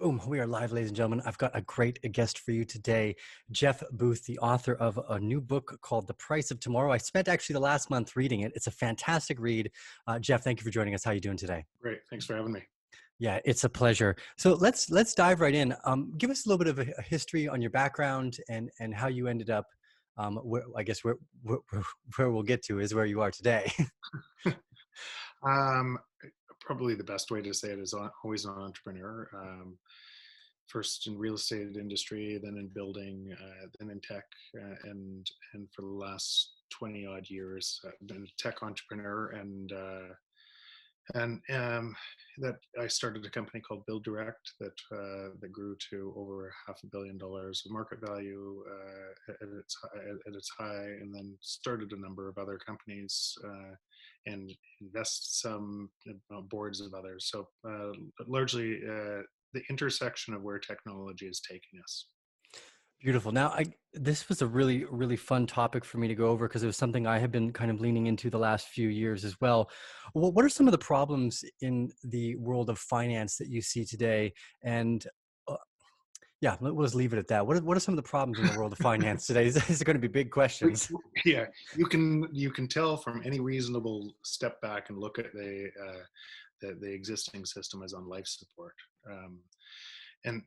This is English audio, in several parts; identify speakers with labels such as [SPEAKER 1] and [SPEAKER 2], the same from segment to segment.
[SPEAKER 1] Boom, we are live, ladies and gentlemen. I've got a great guest for you today, Jeff Booth, the author of a new book called The Price of Tomorrow. I spent actually the last month reading it. It's a fantastic read. Jeff, thank you for joining us. How are you doing today?
[SPEAKER 2] Great. Thanks for having me.
[SPEAKER 1] Yeah, it's a pleasure. So let's dive right in. Give us a little bit of a history on your background and how you ended up. Where, I guess where we'll get to is where you are today.
[SPEAKER 2] Um, Probably the best way to say it is always an entrepreneur. First in real estate industry, then in building, then in tech, and for the last 20 odd years, I've been a tech entrepreneur, and that I started a company called BuildDirect that grew to over $500 million of market value at its high, and then started a number of other companies and invest some boards of others. So largely the intersection of where technology is taking us.
[SPEAKER 1] Beautiful. Now, this was a really, really fun topic for me to go over because it was something I have been kind of leaning into the last few years as well. What are some of the problems in the world of finance that you see today? And uh, yeah, we'll just leave it at that. What are some of the problems in the world of finance today? These are going to be big questions.
[SPEAKER 2] Yeah, you can tell from any reasonable step back and look at the existing system as on life support, and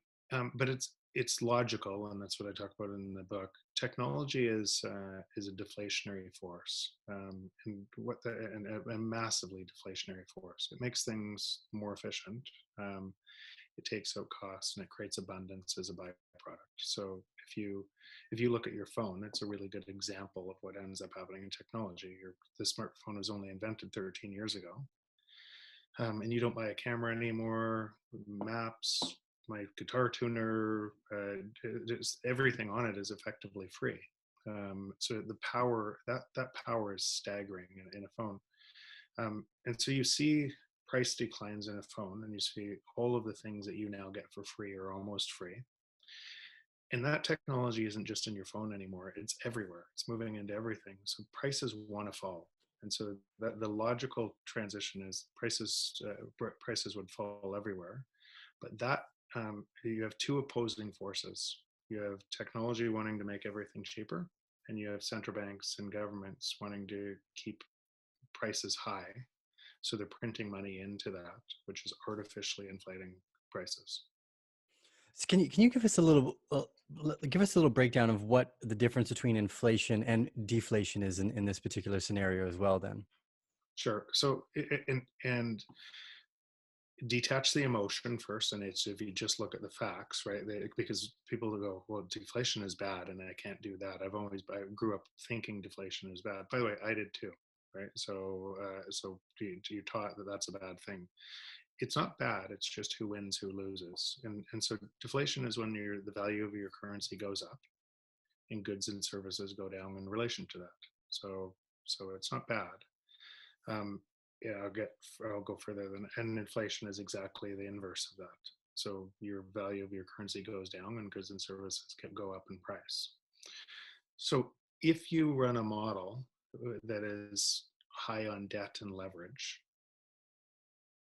[SPEAKER 2] but it's logical, and that's what I talk about in the book. Technology is a deflationary force, and a massively deflationary force. It makes things more efficient. Um, it takes out costs and it creates abundance as a byproduct. So if you look at your phone, it's a really good example of what ends up happening in technology. The smartphone was only invented 13 years ago, and you don't buy a camera anymore. Maps, my guitar tuner, just everything on it is effectively free. So the power that power is staggering in a phone. And so you see price declines in a phone, and you see all of the things that you now get for free or almost free. And that technology isn't just in your phone anymore, it's everywhere. It's moving into everything. So prices want to fall. And so the logical transition is prices would fall everywhere. But that you have two opposing forces. You have technology wanting to make everything cheaper, and you have central banks and governments wanting to keep prices high. So they're printing money into that, which is artificially inflating prices.
[SPEAKER 1] So can you give us a little give us a little breakdown of what the difference between inflation and deflation is in this particular scenario as well? Then.
[SPEAKER 2] Sure. So and detach the emotion first, and it's if you just look at the facts, right? Because people go, well, deflation is bad, and I can't do that. I grew up thinking deflation is bad. By the way, I did too, right? So you taught that that's a bad thing. It's not bad. It's just who wins, who loses, and so deflation is when the value of your currency goes up, and goods and services go down in relation to that. So it's not bad. Um, yeah, I'll go further than, and inflation is exactly the inverse of that. So your value of your currency goes down, and goods and services can go up in price. So if you run a model that is high on debt and leverage,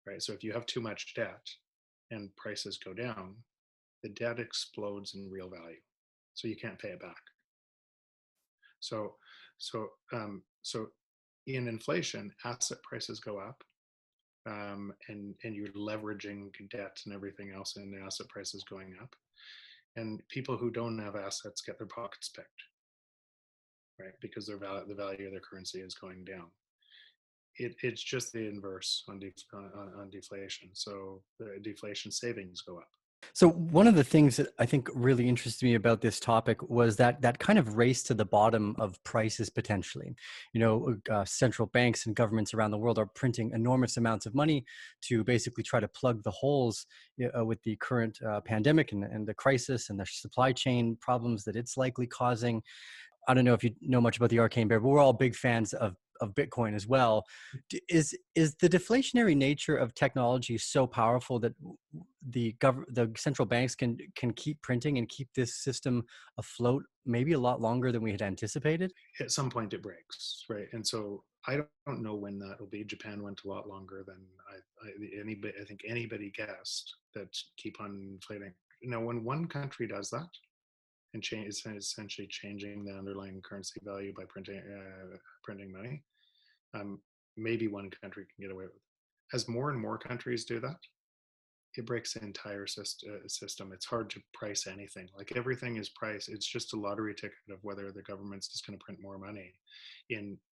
[SPEAKER 2] right? So if you have too much debt and prices go down, the debt explodes in real value, so you can't pay it back. So, so in inflation, asset prices go up, and you're leveraging debt and everything else, and the asset prices going up. And people who don't have assets get their pockets picked, right? Because the value of their currency is going down. It's just the inverse on deflation. So the deflation savings go up.
[SPEAKER 1] So one of the things that I think really interested me about this topic was that kind of race to the bottom of prices potentially. Central banks and governments around the world are printing enormous amounts of money to basically try to plug the holes with the current pandemic and the crisis and the supply chain problems that it's likely causing. I don't know if you know much about the arcane bear, but we're all big fans of Bitcoin as well. Is the deflationary nature of technology so powerful that the central banks can keep printing and keep this system afloat maybe a lot longer than we had anticipated?
[SPEAKER 2] At some point, it breaks, right? And so I don't know when that will be. Japan went a lot longer than I think anybody guessed, that keep on inflating. When one country does that and change, is essentially changing the underlying currency value by printing money, um, maybe one country can get away with it. As more and more countries do that, it breaks the entire system. It's hard to price anything. Like, everything is priced. It's just a lottery ticket of whether the government's just going to print more money.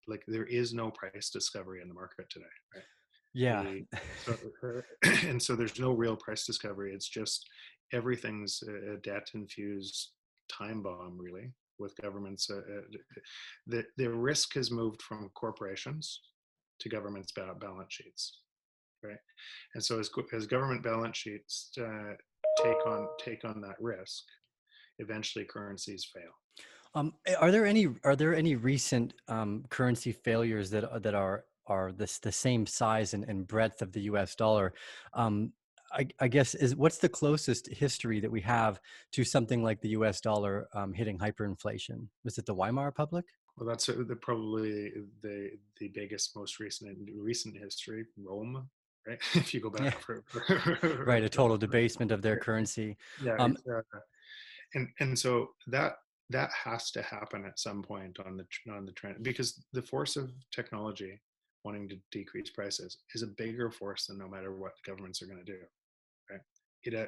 [SPEAKER 2] Like, there is no price discovery in the market today, right?
[SPEAKER 1] Yeah.
[SPEAKER 2] The so and so there's no real price discovery. It's just everything's a debt infused time bomb, really, with governments. The risk has moved from corporations to governments' balance sheets, right? And so as government balance sheets take on that risk, eventually currencies fail.
[SPEAKER 1] Are there any recent currency failures that are the same size and breadth of the U.S. dollar? I guess what's the closest history that we have to something like the U.S. dollar hitting hyperinflation? Was it the Weimar Republic?
[SPEAKER 2] Well, that's probably the biggest, most recent history. Rome, right? If you go
[SPEAKER 1] Yeah,
[SPEAKER 2] back
[SPEAKER 1] right. A total debasement of their currency.
[SPEAKER 2] yeah,
[SPEAKER 1] Um,
[SPEAKER 2] and so that has to happen at some point on the trend, because the force of technology wanting to decrease prices is a bigger force than no matter what the governments are going to do, right?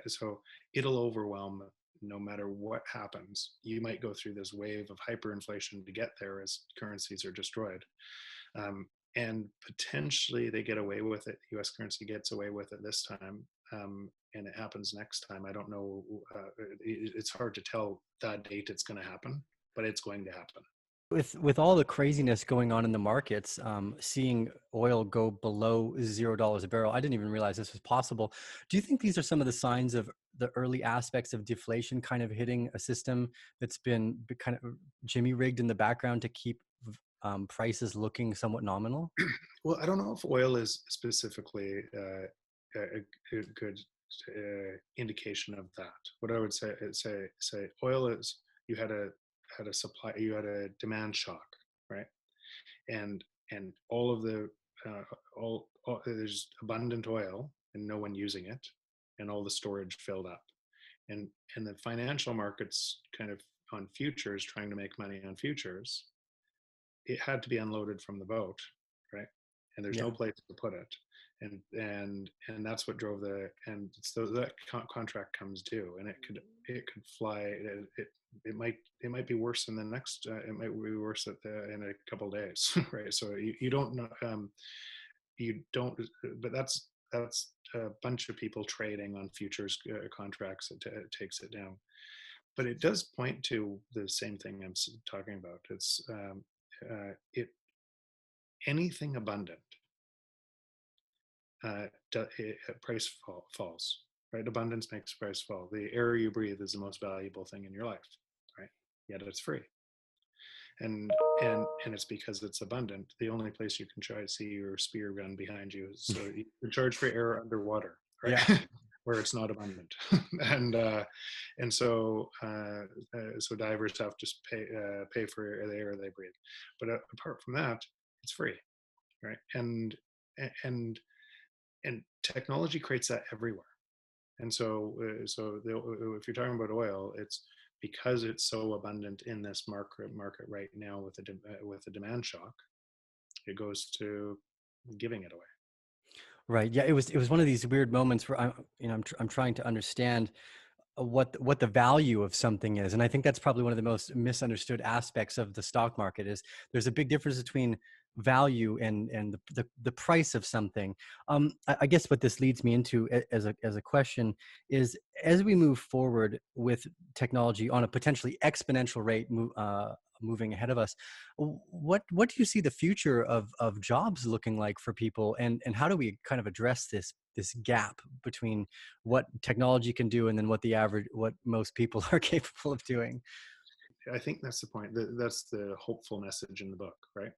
[SPEAKER 2] So it'll overwhelm no matter what happens. You might go through this wave of hyperinflation to get there as currencies are destroyed. And potentially they get away with it. US currency gets away with it this time. And it happens next time. I don't know. It's hard to tell that date it's going to happen, but it's going to happen.
[SPEAKER 1] with all the craziness going on in the markets, seeing oil go below $0 a barrel, I didn't even realize this was possible. Do you think these are some of the signs of the early aspects of deflation kind of hitting a system that's been kind of jimmy rigged in the background to keep prices looking somewhat nominal?
[SPEAKER 2] Well, I don't know if oil is specifically a good indication of that. What I would say oil is, you had a supply, you had a demand shock, right? And all of the there's abundant oil and no one using it, and all the storage filled up, and the financial markets kind of on futures, trying to make money on futures, it had to be unloaded from the boat, right? And there's
[SPEAKER 1] Yeah.
[SPEAKER 2] no place to put it, and that's what drove and so that contract comes due, and it could fly. It might be worse in the next. It might be worse in a couple of days, right? So you don't know. You don't. But that's a bunch of people trading on futures contracts. It takes it down, but it does point to the same thing I'm talking about. It's it anything abundant, price falls, right? Abundance makes price fall. The air you breathe is the most valuable thing in your life, right? Yet it's free, and it's because it's abundant. The only place you can try to see your spear gun behind you is, so you can charge for air underwater, right?
[SPEAKER 1] Yeah.
[SPEAKER 2] Where it's not abundant, and so so divers have to pay for the air they breathe. But apart from that, it's free, right? And and technology creates that everywhere. And so if you're talking about oil, it's because it's so abundant in this market right now with the demand shock, it goes to giving it away.
[SPEAKER 1] Right. Yeah. It was one of these weird moments where I'm trying to understand what the value of something is, and I think that's probably one of the most misunderstood aspects of the stock market. Is there's a big difference between value and the price of something. I guess what this leads me into as a question is, as we move forward with technology on a potentially exponential rate, moving ahead of us, what do you see the future of jobs looking like for people, and how do we kind of address this gap between what technology can do and then what most people are capable of doing?
[SPEAKER 2] I think that's the point. That's the hopeful message in the book, right?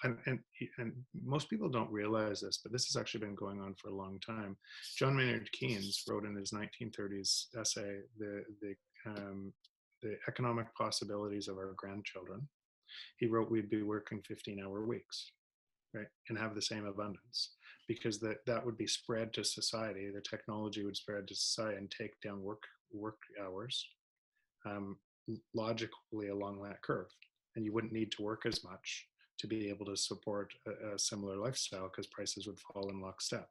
[SPEAKER 2] And, and and most people don't realize this, but this has actually been going on for a long time. John Maynard Keynes wrote in his 1930s essay the economic possibilities of our grandchildren, He wrote we'd be working 15-hour weeks, right, and have the same abundance, because that would be spread to society. The technology would spread to society and take down work hours, um, logically along that curve, and you wouldn't need to work as much to be able to support a similar lifestyle, because prices would fall in lockstep.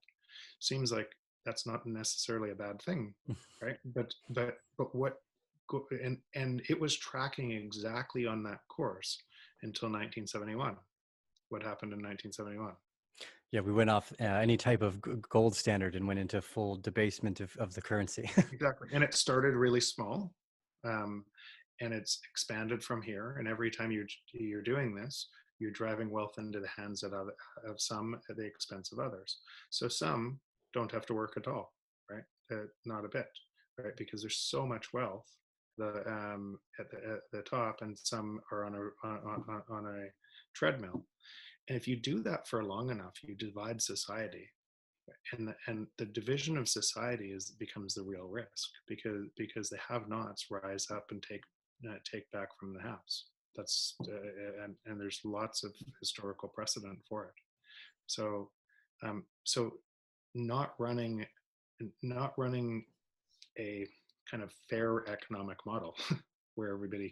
[SPEAKER 2] Seems like that's not necessarily a bad thing, right? But what, and it was tracking exactly on that course until 1971. What happened in 1971?
[SPEAKER 1] Yeah, we went off any type of gold standard and went into full debasement of the currency.
[SPEAKER 2] Exactly. And it started really small, um, and it's expanded from here. And every time you're doing this, you're driving wealth into the hands of some at the expense of others. So some don't have to work at all, right? Not a bit, right? Because there's so much wealth at the top, and some are on a treadmill. And if you do that for long enough, you divide society, and the division of society becomes the real risk, because the have-nots rise up and take back from the haves. That's and there's lots of historical precedent for it. So so not running not running a kind of fair economic model where everybody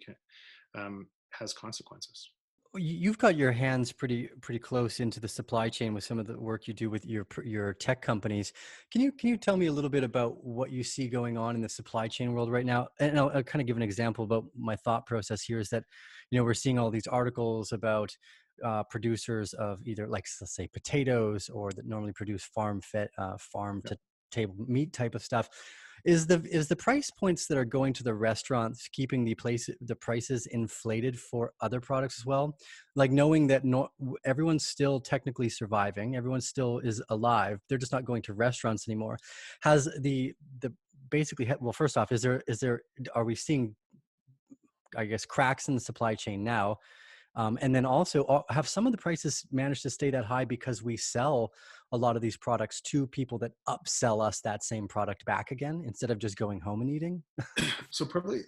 [SPEAKER 2] has consequences.
[SPEAKER 1] You've got your hands pretty close into the supply chain with some of the work you do with your tech companies. Can you tell me a little bit about what you see going on in the supply chain world right now? And I'll kind of give an example about my thought process here. Is that, we're seeing all these articles about producers of either, like, let's say, potatoes, or that normally produce farm
[SPEAKER 2] Yeah.
[SPEAKER 1] to table meat type of stuff. Is the price points that are going to the restaurants keeping the prices inflated for other products as well? Like, knowing that everyone's still technically surviving, everyone still is alive, they're just not going to restaurants anymore. Has the basically, well, first off, is there are we seeing, I guess, cracks in the supply chain now? And then also, have some of the prices managed to stay that high because we sell a lot of these products to people that upsell us that same product back again, instead of just going home and eating?
[SPEAKER 2] So probably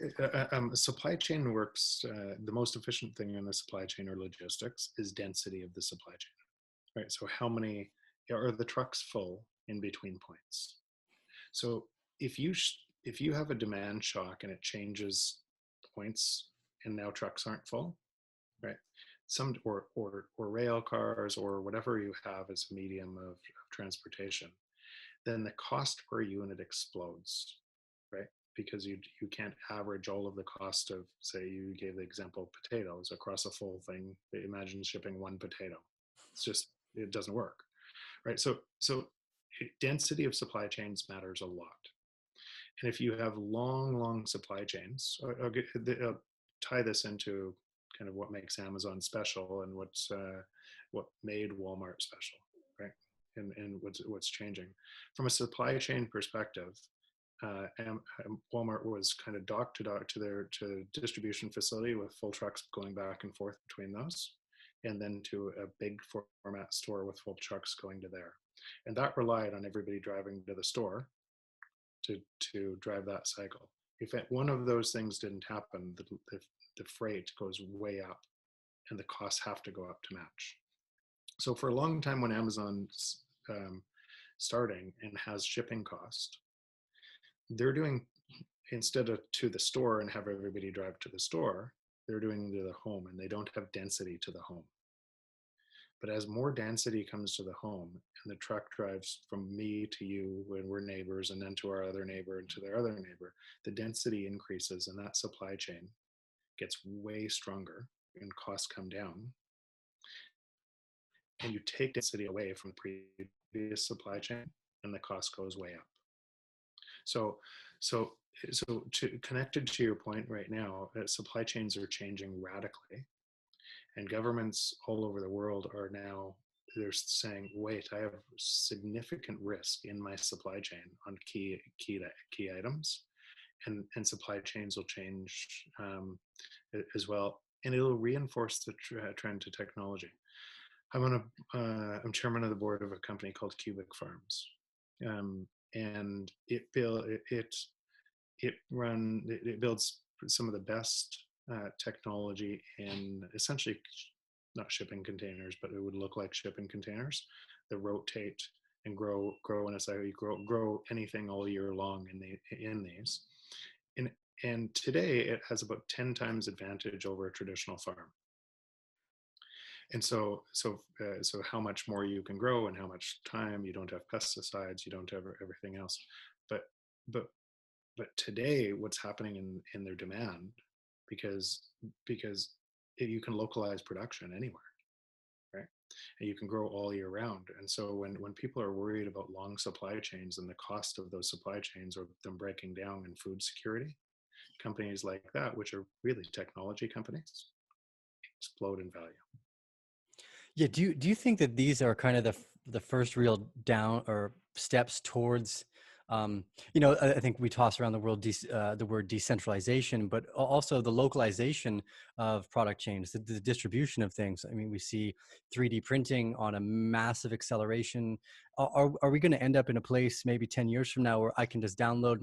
[SPEAKER 2] supply chain works. The most efficient thing in the supply chain or logistics is density of the supply chain, right? So how many are the trucks full in between points? So if you have a demand shock and it changes points, and now trucks aren't full, right? Some or rail cars or whatever you have as a medium of transportation, then the cost per unit explodes, right? Because you can't average all of the cost of, say, you gave the example of potatoes across a full thing. Imagine shipping one potato. It doesn't work, right? So density of supply chains matters a lot. And if you have long supply chains, I'll tie this into kind of what makes Amazon special, and what made Walmart special, right? And what's changing from a supply chain perspective. Walmart was kind of dock to their distribution facility, with full trucks going back and forth between those, and then to a big format store with full trucks going to there. And that relied on everybody driving to the store to drive that cycle. If one of those things didn't happen, the freight goes way up, and the costs have to go up to match. So for a long time, when Amazon's starting and has shipping cost, they're doing, instead of to the store and have everybody drive to the store, they're doing to the home, and they don't have density to the home. But as more density comes to the home, and the truck drives from me to you when we're neighbors, and then to our other neighbor and to their other neighbor, the density increases, and that supply chain gets way stronger, and costs come down. And you take density away from the previous supply chain, and the cost goes way up. So, so, connected to your point right now, supply chains are changing radically, and governments all over the world are now, they're saying, wait, I have significant risk in my supply chain on key items, and supply chains will change as well, and it'll reinforce the trend to technology. I'm chairman of the board of a company called Cubic Farms, and it builds some of the best technology in essentially not shipping containers, but it would look like shipping containers that rotate and grow in a cycle. You grow anything all year long in these. And, and today it has about 10 times advantage over a traditional farm. And so how much more you can grow and how much time you don't have pesticides, you don't have everything else. But but but today what's happening in their demand, because you can localize production anywhere, right? And you can grow all year round. And so when people are worried about long supply chains and the cost of those supply chains or them breaking down in food security, companies like that, which are really technology companies, explode in value.
[SPEAKER 1] Yeah, do you think that these are kind of the first real down or steps towards, um, I think we toss around the word decentralization, but also the localization of product chains, the distribution of things. I mean, we see 3D printing on a massive acceleration. Are we going to end up in a place maybe 10 years from now where I can just download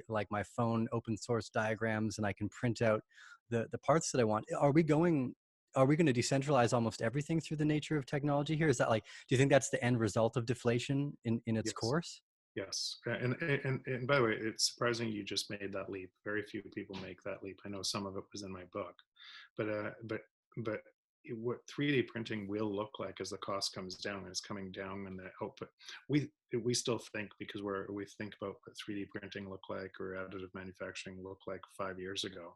[SPEAKER 1] like my phone open source diagrams and I can print out the parts that I want? Are we going to decentralize almost everything through the nature of technology here? Is that like, do you think that's the end result of deflation in its
[SPEAKER 2] Yes.
[SPEAKER 1] course?
[SPEAKER 2] Yes, and by the way, it's surprising you just made that leap. Very few people make that leap. I know some of it was in my book, but what 3D printing will look like as the cost comes down, and it's coming down, and the output. We still think, because we think about what 3D printing looked like or additive manufacturing looked like 5 years ago,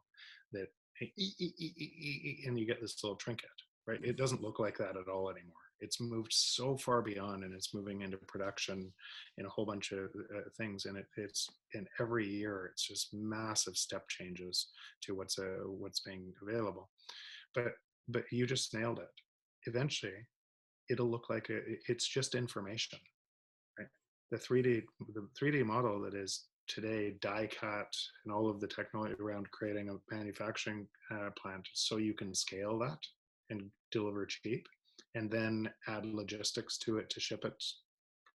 [SPEAKER 2] that and you get this little trinket, right? It doesn't look like that at all anymore. It's moved so far beyond, and it's moving into production in a whole bunch of things. And it's in every year, it's just massive step changes to what's being available. But you just nailed it. Eventually, it'll look like it's just information, right? The 3D model that is today die cut and all of the technology around creating a manufacturing plant, so you can scale that and deliver cheap, and then add logistics to it to ship it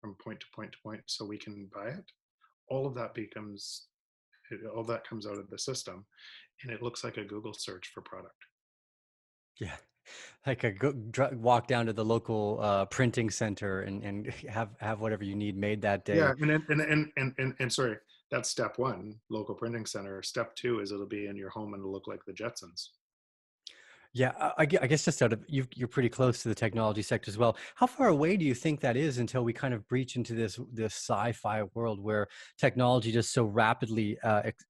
[SPEAKER 2] from point to point to point so we can buy it. All of that all that comes out of the system, and it looks like a Google search for product.
[SPEAKER 1] Yeah, like walk down to the local printing center and have whatever you need made that
[SPEAKER 2] Yeah,
[SPEAKER 1] day.
[SPEAKER 2] and sorry, that's step one, local printing center. Step two is it'll be in your home and it'll look like the Jetsons.
[SPEAKER 1] Yeah, I guess just out of you're pretty close to the technology sector as well. How far away do you think that is until we kind of breach into this sci-fi world where technology just so rapidly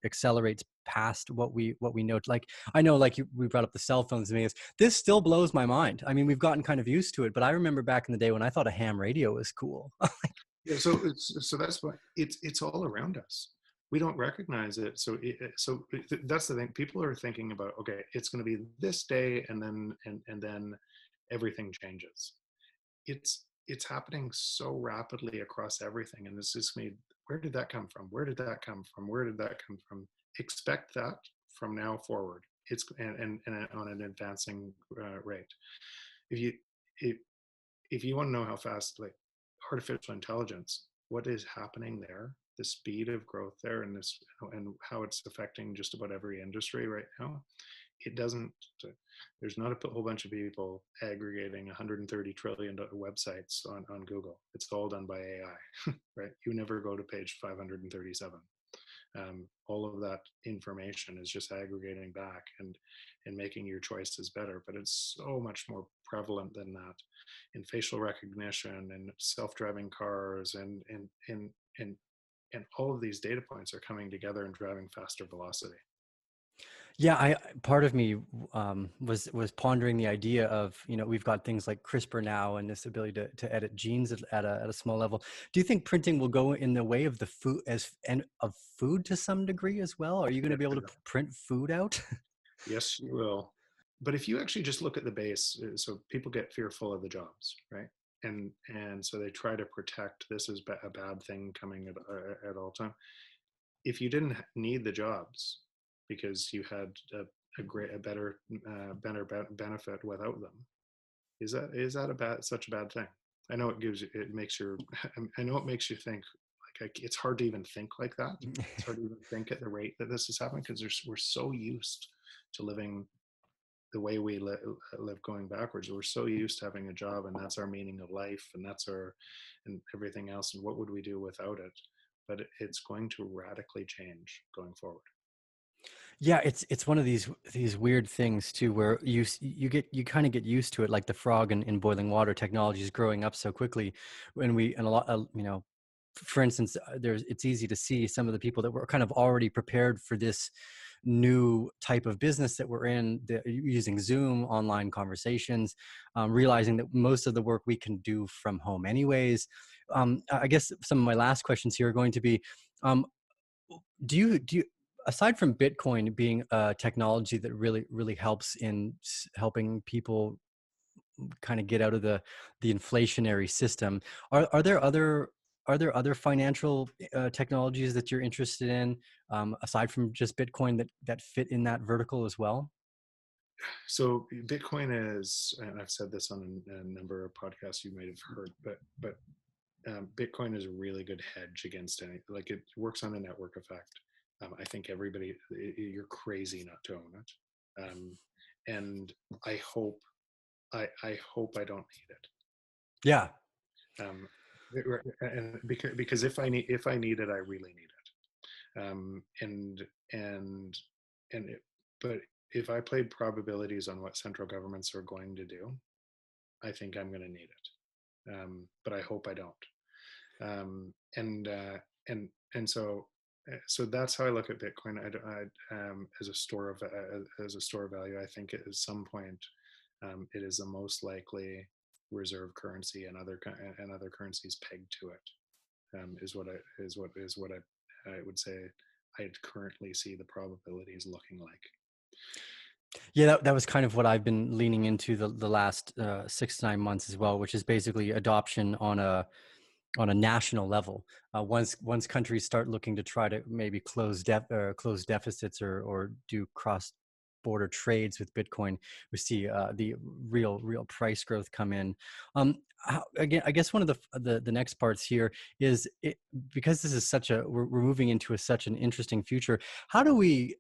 [SPEAKER 1] accelerates past what we know? Like I know, like we brought up the cell phones. I mean, this still blows my mind. I mean, we've gotten kind of used to it, but I remember back in the day when I thought a ham radio was cool.
[SPEAKER 2] Yeah, so that's why it's all around us. We don't recognize it. That's the thing. People are thinking about, okay, it's going to be this day, and then everything changes. It's happening so rapidly across everything, and this is me. Where did that come from? Where did that come from? Where did that come from? Expect that from now forward. It's and on an advancing rate. If you if, if you want to know how fast, like artificial intelligence, what is happening there, the speed of growth there, and this and how it's affecting just about every industry right now, it doesn't. There's not a whole bunch of people aggregating 130 trillion websites on Google. It's all done by AI, right? You never go to page 537. All of that information is just aggregating back and making your choices better. But it's so much more prevalent than that in facial recognition and self-driving cars and all of these data points are coming together and driving faster velocity.
[SPEAKER 1] Yeah, part of me was pondering the idea of, we've got things like CRISPR now and this ability to edit genes at a small level. Do you think printing will go in the way of the food and of food to some degree as well? Are you going to
[SPEAKER 2] Yes,
[SPEAKER 1] be able to print food out?
[SPEAKER 2] yes, you will. But if you actually just look at the base, so people get fearful of the jobs, right? And so they try to protect this as a bad thing coming at all time. If you didn't need the jobs because you had a better benefit without them, is that such a bad thing? I know it makes your I know it makes you think, like, it's hard to even think like that. It's hard to even think at the rate that this is happening, because we're so used to living the way we live going backwards. We're so used to having a job, and that's our meaning of life, and that's our, and everything else. And what would we do without it? But it's going to radically change going forward.
[SPEAKER 1] Yeah, it's one of these weird things too, where you kind of get used to it, like the frog in boiling water. Technology is growing up so quickly, and a lot, for instance, it's easy to see some of the people that were kind of already prepared for this new type of business that we're in, using Zoom, online conversations, realizing that most of the work we can do from home anyways. I guess some of my last questions here are going to be, um, do you aside from Bitcoin being a technology that really helps in helping people kind of get out of the inflationary system, are there other financial technologies that you're interested in, aside from just Bitcoin, that fit in that vertical as well?
[SPEAKER 2] So Bitcoin is, and I've said this on a number of podcasts you might have heard, but Bitcoin is a really good hedge against any, like it works on a network effect. I think everybody, you're crazy not to own it. And I hope, I hope I don't need
[SPEAKER 1] Yeah.
[SPEAKER 2] it. And because if I need it, I really need it. And and it, but if I played probabilities on what central governments are going to do, I think I'm going to need it. But I hope I don't. Um, and uh, and so that's how I look at Bitcoin. As a store of as a store of value. I think at some point it is the most likely reserve currency, and other currencies pegged to it. I would say I currently see the probabilities looking like.
[SPEAKER 1] Yeah, that was kind of what I've been leaning into the last 6 to 9 months as well, which is basically adoption on a national level. Once countries start looking to try to maybe close deficits, or do cross border trades with Bitcoin, we see the real price growth come in. Again, I guess one of the next parts here is, because this is we're moving into such an interesting future. How do we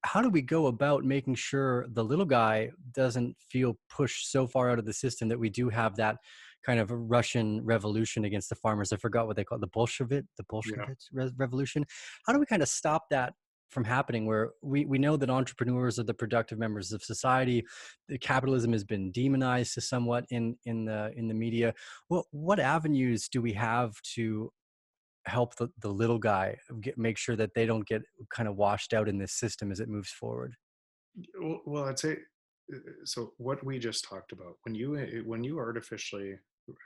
[SPEAKER 1] go about making sure the little guy doesn't feel pushed so far out of the system that we do have that kind of a Russian revolution against the farmers? I forgot what they call it, the
[SPEAKER 2] Yeah,
[SPEAKER 1] Bolshevik revolution. How do we kind of stop that from happening, where we know that entrepreneurs are the productive members of society? The capitalism has been demonized to somewhat in the media. What avenues do we have to help the little guy make sure that they don't get kind of washed out in this system as it moves forward?
[SPEAKER 2] well, I'd say so. What we just talked about, when you artificially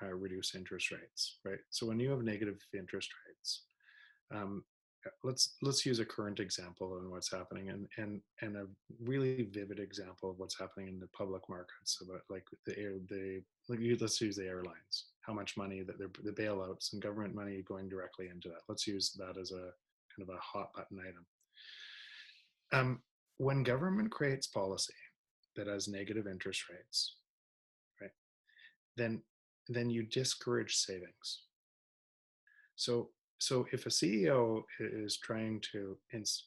[SPEAKER 2] reduce interest rates, right? So when you have negative interest rates, um, let's use a current example on what's happening, and a really vivid example of what's happening in the public markets about, like, let's use the airlines. How much money that the bailouts and government money going directly into that. Let's use that as a kind of a hot button item. When government creates policy that has negative interest rates, right, then you discourage savings. So if a CEO is trying to,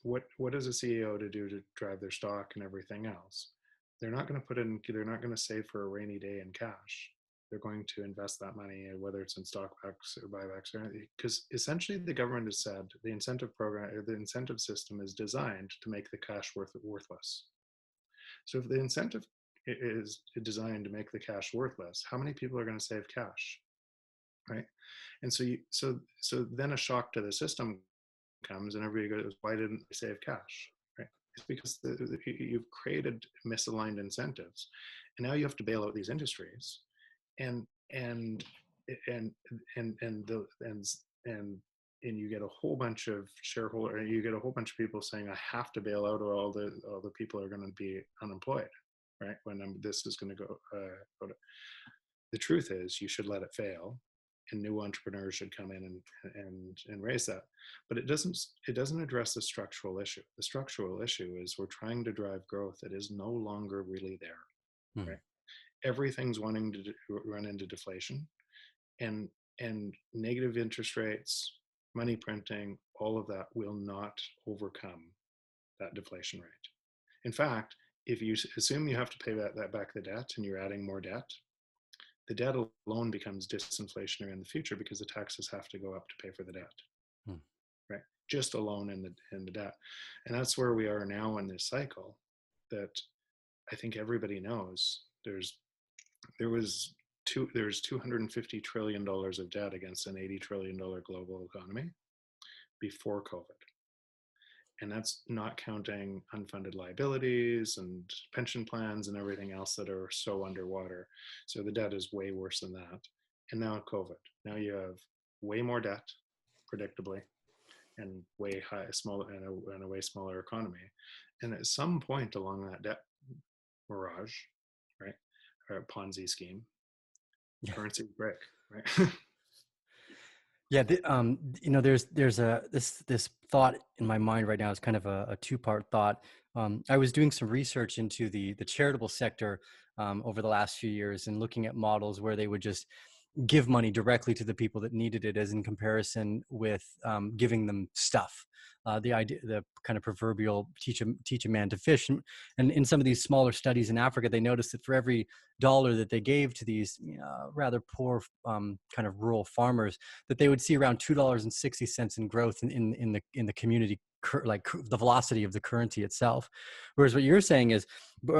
[SPEAKER 2] what is a CEO to do to drive their stock and everything else? They're not going to they're not going to save for a rainy day in cash. They're going to invest that money, whether it's in stock backs or buybacks, or anything, because essentially the government has said the incentive program, or the incentive system, is designed to make the cash worthless. So if the incentive is designed to make the cash worthless, how many people are going to save cash, right? And so then a shock to the system comes, and everybody goes, "Why didn't they save cash?" Right? It's because you've created misaligned incentives, and now you have to bail out these industries, and and and and and you get a whole bunch of you get a whole bunch of people saying, "I have to bail out, or all the people are going to be unemployed." Right? When this is going to go to, the truth is, you should let it fail, and new entrepreneurs should come in and raise that. But it doesn't address the structural issue. The structural issue is we're trying to drive growth that is no longer really there.
[SPEAKER 1] Hmm.
[SPEAKER 2] Right? Everything's wanting to run into deflation, and negative interest rates, money printing, all of that will not overcome that deflation rate. In fact, if you assume you have to pay that back the debt and you're adding more debt, the debt alone becomes disinflationary in the future because the taxes have to go up to pay for the debt,
[SPEAKER 1] Hmm.
[SPEAKER 2] right? Just alone in the debt. And that's where we are now in this cycle that I think everybody knows there's $250 trillion of debt against an $80 trillion global economy before COVID. And that's not counting unfunded liabilities and pension plans and everything else that are so underwater. So the debt is way worse than that. And now COVID. Now you have way more debt, predictably, and way high, smaller, and a way smaller economy. And at some point along that debt mirage, right, or Ponzi scheme,
[SPEAKER 1] Yeah.
[SPEAKER 2] currency break, right?
[SPEAKER 1] Yeah, there's this thought in my mind right now. Is kind of a two-part thought. I was doing some research into the charitable sector over the last few years and looking at models where they would just give money directly to the people that needed it, as in comparison with giving them stuff. The idea, the kind of proverbial teach a man to fish. And in some of these smaller studies in Africa, they noticed that for every dollar that they gave to these rather poor kind of rural farmers, that they would see around $2.60 in growth in the community, like the velocity of the currency itself. Whereas what you're saying is,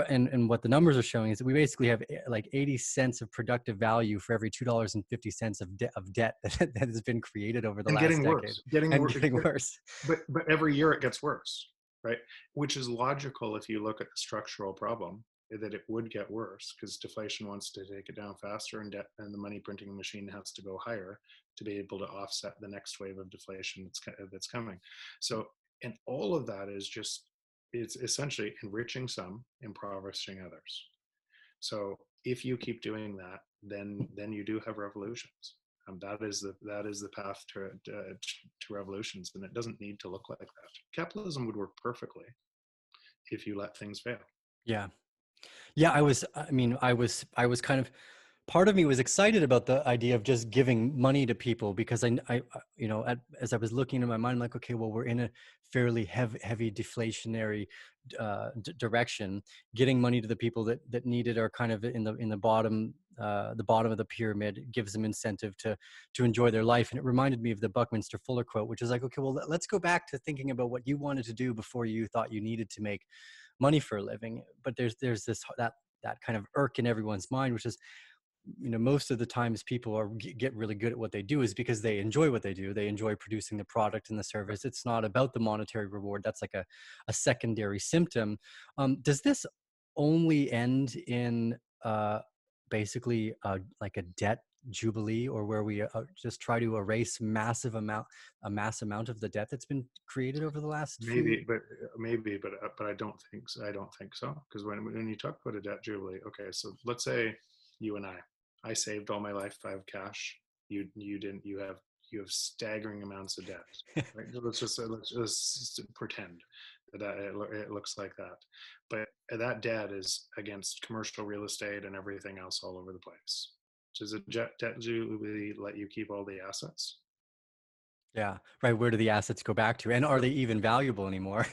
[SPEAKER 1] and what the numbers are showing is that we basically have like 80 cents of productive value for every $2.50 of debt that has been created over the
[SPEAKER 2] And
[SPEAKER 1] last
[SPEAKER 2] getting
[SPEAKER 1] decade,
[SPEAKER 2] worse, getting
[SPEAKER 1] and
[SPEAKER 2] worse.
[SPEAKER 1] getting worse.
[SPEAKER 2] But every year it gets worse, right? Which is logical if you look at the structural problem that it would get worse because deflation wants to take it down faster, and debt and the money printing machine has to go higher to be able to offset the next wave of deflation that's coming. So, and all of that is just, it's essentially enriching some, impoverishing others. So if you keep doing that, then you do have revolutions. That is the path to revolutions, and it doesn't need to look like that. Capitalism would work perfectly if you let things fail.
[SPEAKER 1] Yeah. Yeah, I was kind of, part of me was excited about the idea of just giving money to people because as I was looking in my mind, I'm like, okay, well, we're in a fairly heavy deflationary direction. Getting money to the people that need it are kind of in the bottom of the pyramid. Gives them incentive to enjoy their life. And it reminded me of the Buckminster Fuller quote, which is like, okay, well, let's go back to thinking about what you wanted to do before you thought you needed to make money for a living. But there's this that kind of irk in everyone's mind, which is, most of the times people get really good at what they do is because they enjoy what they do. They enjoy producing the product and the service. It's not about the monetary reward. That's like a secondary symptom. Does this only end in basically like a debt jubilee, or where we just try to erase a mass amount of the debt that's been created over the last few?
[SPEAKER 2] Maybe, but I don't think so. I don't think so, because when you talk about a debt jubilee, okay, so let's say you and I saved all my life. I have cash. You didn't. You have staggering amounts of debt. Right? Let's just pretend that it looks like that. But that debt is against commercial real estate and everything else all over the place. Does a debt jubilee let you keep all the assets?
[SPEAKER 1] Yeah, right. Where do the assets go back to, and are they even valuable anymore?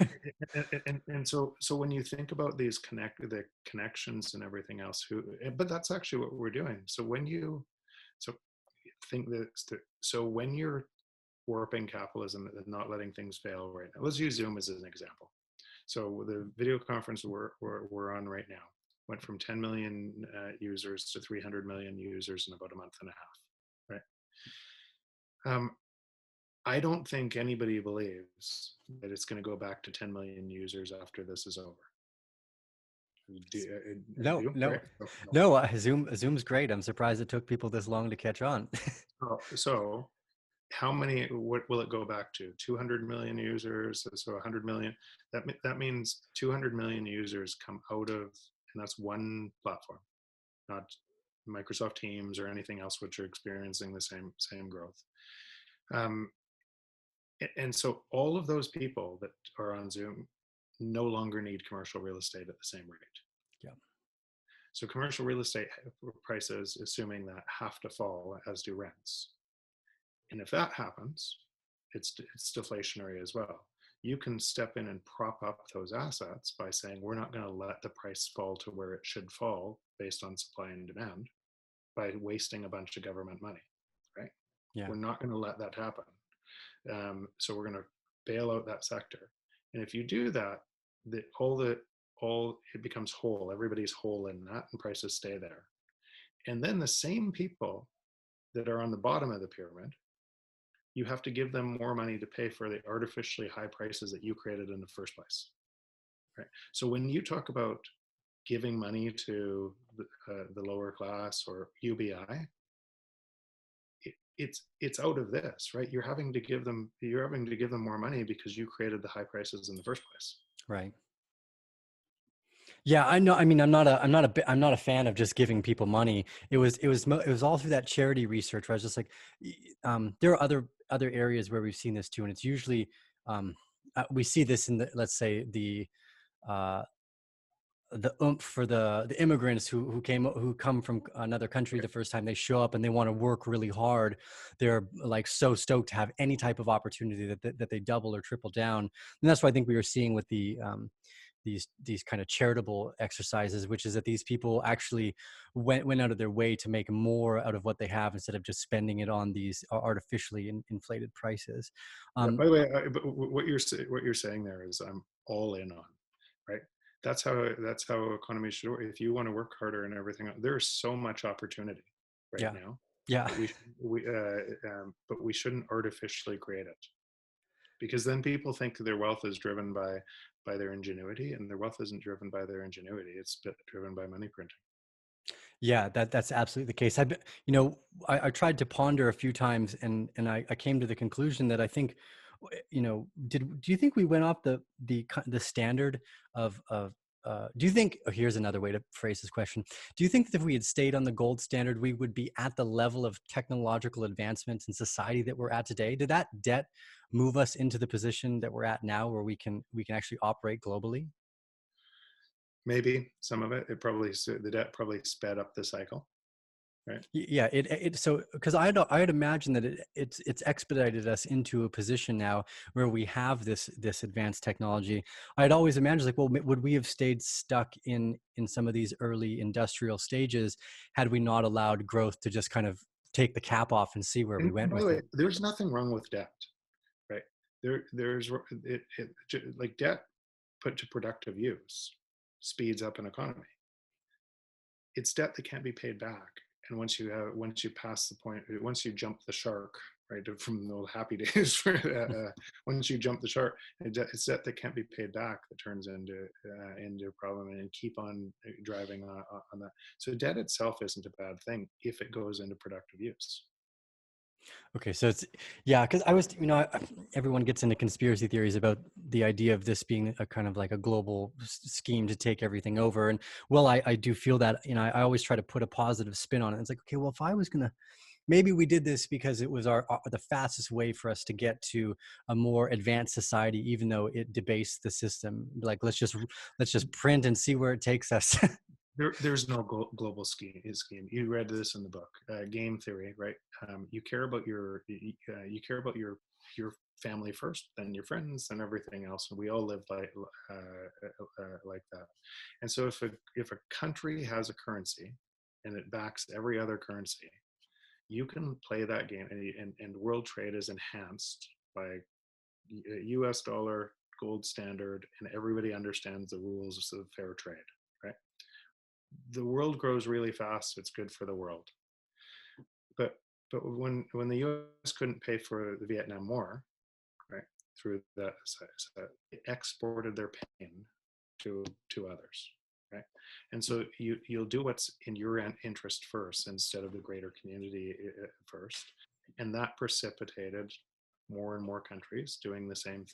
[SPEAKER 2] And so when you think about the connections and everything else, but that's actually what we're doing. So so think that, so when you're warping capitalism and not letting things fail right now, let's use Zoom as an example. So the video conference we're on right now went from 10 million users to 300 million users in about a month and a half, right? I don't think anybody believes that it's going to go back to 10 million users after this is over.
[SPEAKER 1] No,
[SPEAKER 2] Do?
[SPEAKER 1] no,
[SPEAKER 2] Right? No, no.
[SPEAKER 1] no. Zoom's great. I'm surprised it took people this long to catch on.
[SPEAKER 2] So how many, what will it go back to? 200 million users, so 100 million. That means 200 million users come out of, and that's one platform, not Microsoft Teams or anything else, which are experiencing the same growth. And so all of those people that are on Zoom no longer need commercial real estate at the same rate.
[SPEAKER 1] Yeah.
[SPEAKER 2] So commercial real estate prices, assuming that, have to fall, as do rents. And if that happens, it's deflationary as well. you can step in and prop up those assets by saying, we're not going to let the price fall to where it should fall based on supply and demand by wasting a bunch of government money, right?
[SPEAKER 1] Yeah.
[SPEAKER 2] We're not going to let that happen. So we're going to bail out that sector. And if you do that, all it becomes whole. Everybody's whole in that, and prices stay there. And then the same people that are on the bottom of the pyramid, you have to give them more money to pay for the artificially high prices that you created in the first place. Right? So when you talk about giving money to the lower class or UBI, it's out of this, right? You're having to give them more money because you created the high prices in the first place.
[SPEAKER 1] Right. Yeah, I know. I mean, I'm not a fan of just giving people money. It was all through that charity research where I was just like, there are other areas where we've seen this too, and it's usually we see this in let's say uh, the oomph for the immigrants who come from another country the first time they show up and they want to work really hard. They're like so stoked to have any type of opportunity that they double or triple down, and that's what I think we were seeing with these kind of charitable exercises, which is that these people actually went out of their way to make more out of what they have instead of just spending it on these artificially inflated prices.
[SPEAKER 2] Yeah, by the way, but what you're saying there is I'm all in on, right? That's how economies should work. If you want to work harder and everything, there's so much opportunity right
[SPEAKER 1] Yeah,
[SPEAKER 2] now
[SPEAKER 1] yeah.
[SPEAKER 2] that but we shouldn't artificially create it, because then people think their wealth is driven by their ingenuity, and their wealth isn't driven by their ingenuity. It's driven by money printing.
[SPEAKER 1] Yeah, that's absolutely the case. I tried to ponder a few times, and I came to the conclusion that I think, do you think we went off the standard of do you think, oh, here's another way to phrase this question. Do you think that if we had stayed on the gold standard, we would be at the level of technological advancements in society that we're at today? Did that debt move us into the position that we're at now, where we can actually operate globally?
[SPEAKER 2] Maybe some of it probably, the debt probably sped up the cycle, right?
[SPEAKER 1] Yeah, so because I had imagined that it's expedited us into a position now where we have this advanced technology. I'd always imagined, like, well, would we have stayed stuck in some of these early industrial stages had we not allowed growth to just kind of take the cap off and see where we
[SPEAKER 2] And
[SPEAKER 1] went
[SPEAKER 2] by the
[SPEAKER 1] with
[SPEAKER 2] way,
[SPEAKER 1] it?
[SPEAKER 2] there's nothing wrong with debt, right? There's like debt put to productive use speeds up an economy. It's debt that can't be paid back. And once you pass the point, once you jump the shark, right, from the old happy days, once you jump the shark, it's debt that can't be paid back that turns into a problem, and keep on driving on that. So debt itself isn't a bad thing if it goes into productive use.
[SPEAKER 1] Okay, so yeah, because everyone gets into conspiracy theories about the idea of this being a kind of like a global scheme to take everything over. And well, I do feel that, I always try to put a positive spin on it. It's like, okay, well, if I was gonna, maybe we did this because it was the fastest way for us to get to a more advanced society, even though it debased the system. Like, let's just print and see where it takes us.
[SPEAKER 2] There's no global scheme. You read this in the book, game theory, right? You care about your family first, then your friends, and everything else. And we all live like that. And so if a country has a currency and it backs every other currency, you can play that game, and world trade is enhanced by U.S. dollar, gold standard, and everybody understands the rules of fair trade, right? The world grows really fast. It's good for the world. But when the U.S. couldn't pay for the Vietnam War, right, through that, it exported their pain to others, right? And so you'll do what's in your interest first instead of the greater community first, and that precipitated more and more countries doing the same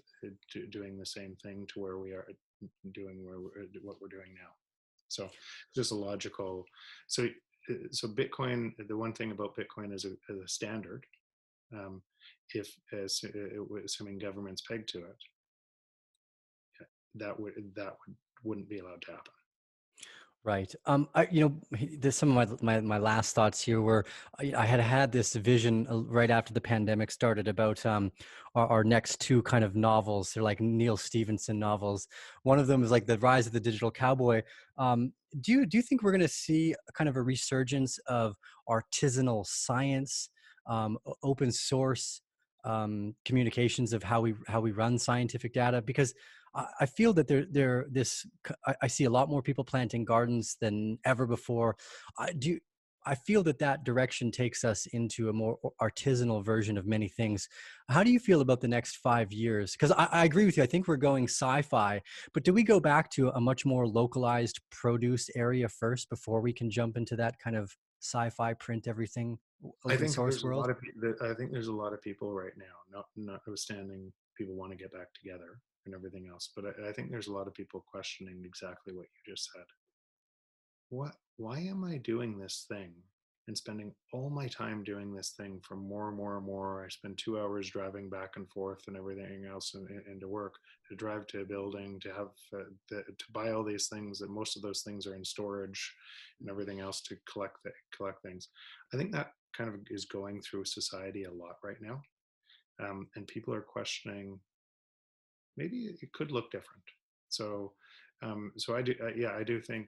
[SPEAKER 2] thing to where we are doing what we're doing now. So just a logical. So so Bitcoin. The one thing about Bitcoin is a standard. If assuming governments peg to it, that wouldn't be allowed to happen.
[SPEAKER 1] Right. There's some of my last thoughts here were I had had this vision right after the pandemic started about our next two kind of novels. They're like Neil Stevenson novels. One of them is like The Rise of the Digital Cowboy. Do you think we're going to see a kind of a resurgence of artisanal science, open source communications of how we run scientific data? Because I feel that I see a lot more people planting gardens than ever before. I feel that that direction takes us into a more artisanal version of many things. How do you feel about the next 5 years? Because I agree with you. I think we're going sci-fi, but do we go back to a much more localized produce area first before we can jump into that kind of sci-fi print everything
[SPEAKER 2] I
[SPEAKER 1] open
[SPEAKER 2] think
[SPEAKER 1] source
[SPEAKER 2] there's a
[SPEAKER 1] world?
[SPEAKER 2] lot of I think there's a lot of people right now, notwithstanding people want to get back together and everything else, but I think there's a lot of people questioning exactly what you just said. Why am I doing this thing and spending all my time doing this thing for more and more and more? I spend 2 hours driving back and forth and everything else and to work, to drive to a building, to have to buy all these things, that most of those things are in storage and everything else, to collect things. I think that kind of is going through society a lot right now. And people are questioning, maybe it could look different. So, so I do, yeah, I do think,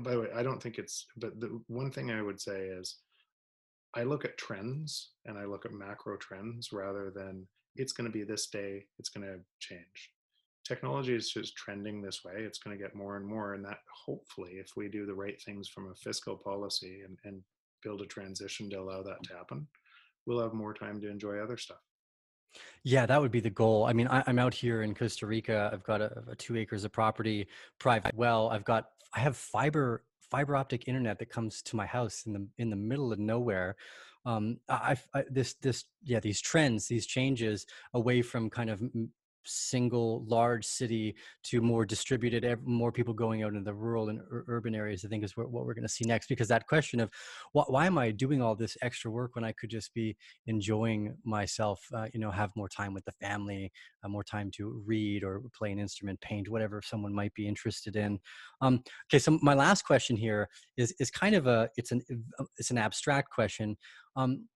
[SPEAKER 2] by the way, I don't think it's, but the one thing I would say is I look at trends and I look at macro trends rather than it's going to be this day, it's going to change. Technology is just trending this way. It's going to get more and more. And that, hopefully, if we do the right things from a fiscal policy and build a transition to allow that to happen, we'll have more time to enjoy other stuff.
[SPEAKER 1] Yeah, that would be the goal. I mean, I'm out here in Costa Rica. I've got a 2 acres of property, private well. I have fiber optic internet that comes to my house in the middle of nowhere. Yeah, these trends, these changes away from kind of single large city to more distributed, more people going out into the rural and urban areas, I think is what we're going to see next. Because that question of why am I doing all this extra work when I could just be enjoying myself, have more time with the family, more time to read or play an instrument, paint, whatever someone might be interested in. Okay, so my last question here is kind of it's an abstract question. Um,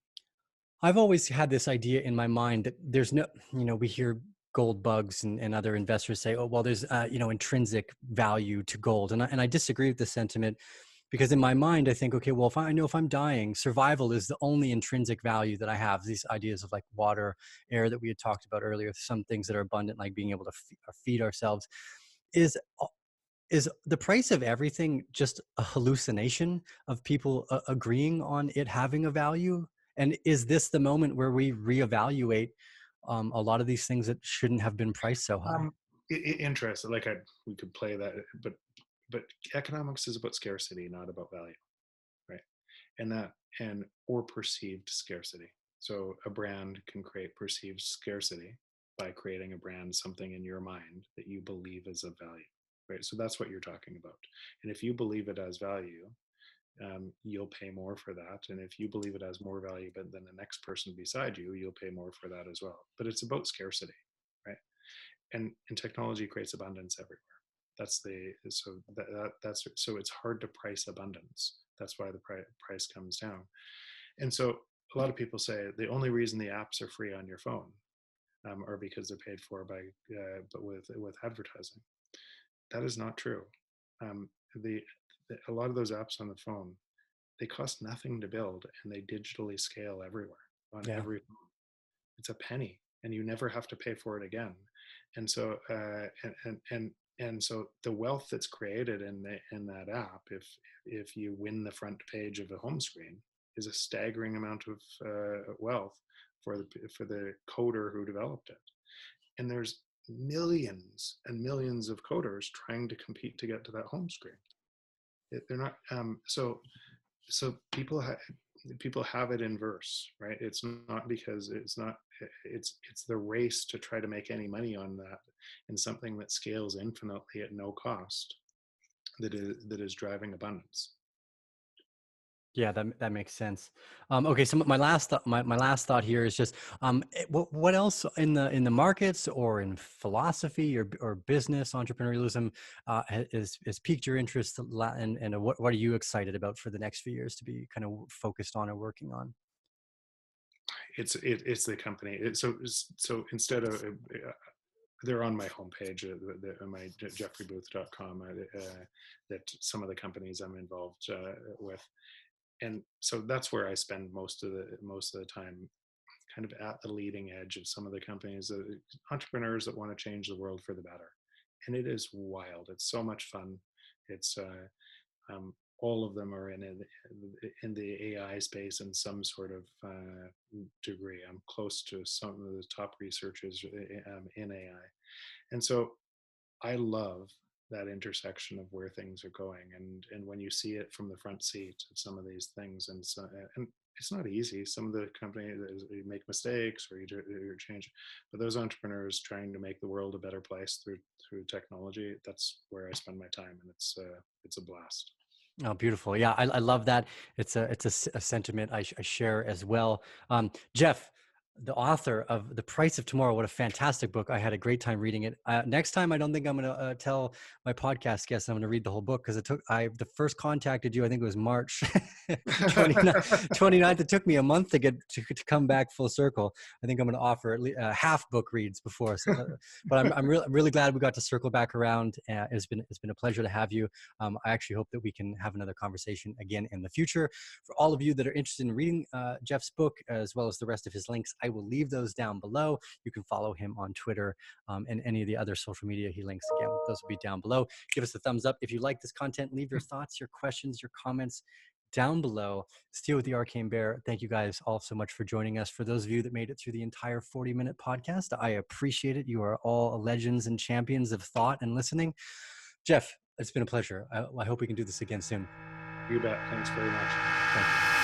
[SPEAKER 1] I've always had this idea in my mind that there's no, we hear gold bugs and other investors say, oh, well, there's, intrinsic value to gold. And I disagree with the sentiment because in my mind, I think, okay, well, if I'm dying, survival is the only intrinsic value that I have. These ideas of like water, air that we had talked about earlier, some things that are abundant, like being able to feed ourselves. Is is the price of everything just a hallucination of people agreeing on it having a value? And is this the moment where we reevaluate a lot of these things that shouldn't have been priced so high?
[SPEAKER 2] Um, Interesting. We could play that, but economics is about scarcity, not about value, right? And that and or perceived scarcity. So a brand can create perceived scarcity by creating a brand, something in your mind that you believe is of value, right? So that's what you're talking about. And if you believe it has value, you'll pay more for that. And if you believe it has more value than the next person beside you, you'll pay more for that as well. But it's about scarcity, right? And technology creates abundance everywhere. That's the so that's so it's hard to price abundance. That's why the price comes down. And so a lot of people say the only reason the apps are free on your phone are because they're paid for by but with advertising. That is not true. Um, the, a lot of those apps on the phone, they cost nothing to build and they digitally scale everywhere on
[SPEAKER 1] Yeah.
[SPEAKER 2] every phone. It's a penny and you never have to pay for it again. And so and so the wealth that's created in that app, if you win the front page of a home screen, is a staggering amount of wealth for the coder who developed it. And there's millions and millions of coders trying to compete to get to that home screen. They're not so people have it inverse, right? It's not because it's the race to try to make any money on that, and something that scales infinitely at no cost, that is driving abundance.
[SPEAKER 1] Yeah, that makes sense. Okay, so my last thought here is just what else in the markets or in philosophy or business entrepreneurialism is piqued your interest, and what are you excited about for the next few years to be kind of focused on or working on?
[SPEAKER 2] It's the company. So instead of they're on my homepage, my jeffreybooth.com, that some of the companies I'm involved with, and so that's where I spend most of the time, kind of at the leading edge of some of the companies, entrepreneurs that want to change the world for the better, and it is wild. It's so much fun. It's all of them are in the AI space in some sort of degree. I'm close to some of the top researchers in AI, and so I love that intersection of where things are going, and when you see it from the front seat of some of these things, and it's not easy. Some of the companies, you make mistakes or you change, but those entrepreneurs trying to make the world a better place through technology, that's where I spend my time, and it's a blast.
[SPEAKER 1] Oh, beautiful. Yeah, I love that. A sentiment I share as well. Jeff, the author of The Price of Tomorrow, what a fantastic book. I had a great time reading it. Next time, I don't think I'm going to tell my podcast guests I'm going to read the whole book, because the first contacted you, I think it was March 29th. It took me a month to come back full circle. I think I'm going to offer at least half book reads before. But I'm really glad we got to circle back around. It's been a pleasure to have you. I actually hope that we can have another conversation again in the future. For all of you that are interested in reading Jeff's book, as well as the rest of his links, I will leave those down below. You can follow him on Twitter and any of the other social media he links. Again, those will be down below. Give us a thumbs up if you like this content. Leave your thoughts, your questions, your comments down below. Steel with the Arcane Bear, thank you guys all so much for joining us. For those of you that made it through the entire 40-minute podcast, I appreciate it. You are all legends and champions of thought and listening. Jeff, it's been a pleasure. I hope we can do this again soon.
[SPEAKER 2] You bet. Thanks very much.
[SPEAKER 1] Thank you.